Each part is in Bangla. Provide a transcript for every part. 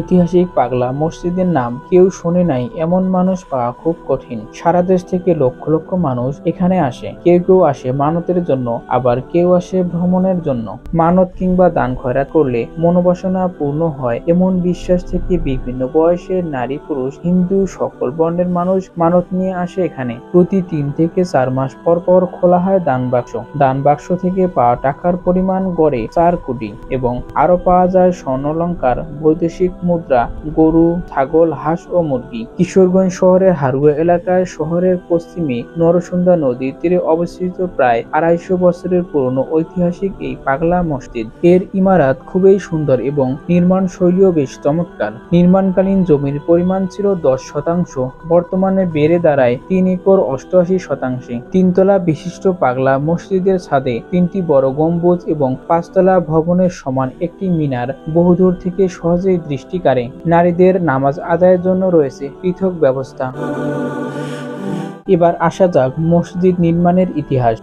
ঐতিহাসিক পাগলা মসজিদের নাম কেউ শোনে নাই এমন মানুষ পাওয়া খুব কঠিন। সারা দেশ থেকে লক্ষ লক্ষ মানুষ এখানে আসে। কেউ কেউ আসে মানতের জন্য, আবার কেউ আসে ভ্রমণের জন্য। মানত কিংবা দান খয়রাত করলে মনোবাসনা পূর্ণ হয় এমন বিশ্বাস থেকে বিভিন্ন বয়সের নারী পুরুষ হিন্দু সকল বর্ণের মানুষ মানত নিয়ে আসে এখানে। প্রতি 3 থেকে 4 মাস পর পর খোলা হয় দান বাক্স। দান বাক্স থেকে পাওয়া টাকার পরিমাণ গড়ে 4 কোটি এবং আরো পাওয়া যায় স্বর্ণালংকার, বৈদেশিক মুদ্রা, গরু, ছাগল, হাঁস ও মুরগি। কিশোরগঞ্জ শহরের হারুয়া এলাকায় শহরের পশ্চিমে নরসুন্দা নদীর তীরে অবস্থিত প্রায় 250 বছরের পুরনো ঐতিহাসিক এই পাগলা মসজিদ। এর ইমারত খুবই সুন্দর এবং নির্মাণ শৈলীও বেশ চমৎকার। নির্মাণকালীন জমির পরিমাণ ছিল 10 শতাংশ, বর্তমানে বেড়ে দাঁড়ায় 3 একর 88 শতাংশে। 3 তলা বিশিষ্ট পাগলা মসজিদের ছাদে 3টি বড় গম্বুজ এবং 5 তলা ভবনের সমান একটি মিনার বহুদূর থেকে সহজেই দৃষ্টি কাড়ে। নারীদের নামাজ আদায়ের জন্য রয়েছে পৃথক ব্যবস্থা। এবার আসা যাক মসজিদ নির্মাণের ইতিহাস।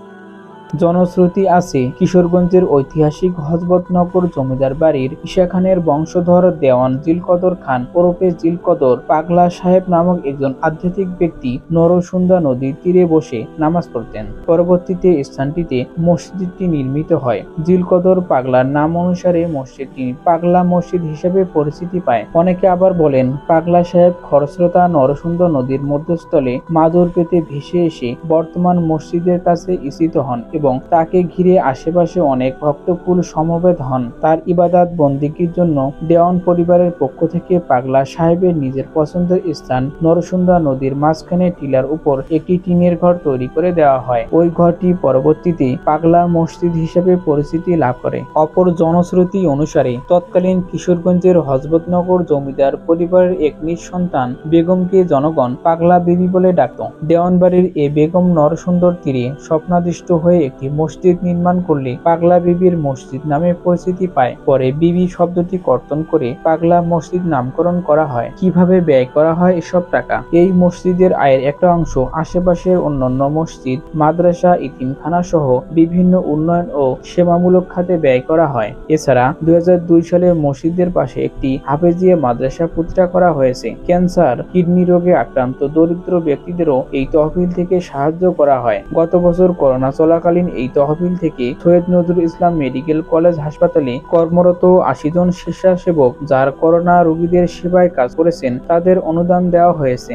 জনশ্রুতি আছে কিশোরগঞ্জের ঐতিহাসিক হযরতনগর জমিদার বাড়ির ঈশা খানের বংশধর দেওয়ান জিলকদর খান ওরফে জিলকদর পাগলা সাহেব নামক একজন আধ্যাত্মিক ব্যক্তি নরসুন্দা নদীর তীরে বসে নামাজ পড়তেন। পরবর্তীতে স্থানটিতে মসজিদটি নির্মিত হয়। জিলকদর পাগলার নাম অনুসারে মসজিদটি পাগলা মসজিদ হিসেবে পরিচিতি পায়। অনেকে আবার বলেন পাগলা সাহেব খরস্রোতা নরসুন্দা নদীর মধ্যস্থলে মাদুর পেতে ভেসে এসে বর্তমান মসজিদের কাছে স্থিত হন এবং তাকে ঘিরে আশেপাশে অনেক ভক্তকুল সমবেত হন। তার ইবাদত বন্দেগীর জন্য দেওয়ান পরিবারের পক্ষ থেকে পাগলা সাহেবের নিজের পছন্দের স্থান নরসুন্দা নদীর মাঝখানে টিলার উপর একটি টিনের ঘর তৈরি করে দেওয়া হয়। ওই ঘরটি পরবর্তীতে পাগলা মসজিদ হিসেবে পরিচিতি লাভ করে। অপর জনশ্রুতি অনুসারে তৎকালীন কিশোরগঞ্জের হযরতনগর জমিদার পরিবারের এক নিঃসন্তান বেগমকে জনগণ পাগলা বিবি বলে ডাকত। দেওয়ানবাড়ির এ বেগম নরসুন্দর তীরে স্বপ্নাদিষ্ট হয়ে একটি মসজিদ নির্মাণ করলে পাগলা বিবির মসজিদ নামে পরিচিতি পায়। পরে বিবি শব্দটি কর্তন করে পাগলা মসজিদ নামকরণ করা হয়। কিভাবে ব্যয় করা হয় এসব টাকা? এই মসজিদের আয়ের একটা অংশ আশেপাশের অন্যান্য মসজিদ, মাদ্রাসা, ইতিমখানা সহ বিভিন্ন উন্নয়ন ও সেবামূলক খাতে ব্যয় করা হয়। এছাড়া 2002 সালে মসজিদের পাশে একটি হাফেজিয়া মাদ্রাসা প্রতিষ্ঠা করা হয়েছে। ক্যান্সার, কিডনি রোগে আক্রান্ত দরিদ্র ব্যক্তিদেরও এই তহবিল থেকে সাহায্য করা হয়। গত বছর করোনা চলাকালীন এই তহবিল থেকে সৈয়দ নজরুল ইসলাম মেডিকেল কলেজ হাসপাতালে কর্মরত 80 জন স্বেচ্ছাসেবক যারা করোনা রোগীদের সেবায় কাজ করেছেন তাদের অনুদান দেওয়া হয়েছে।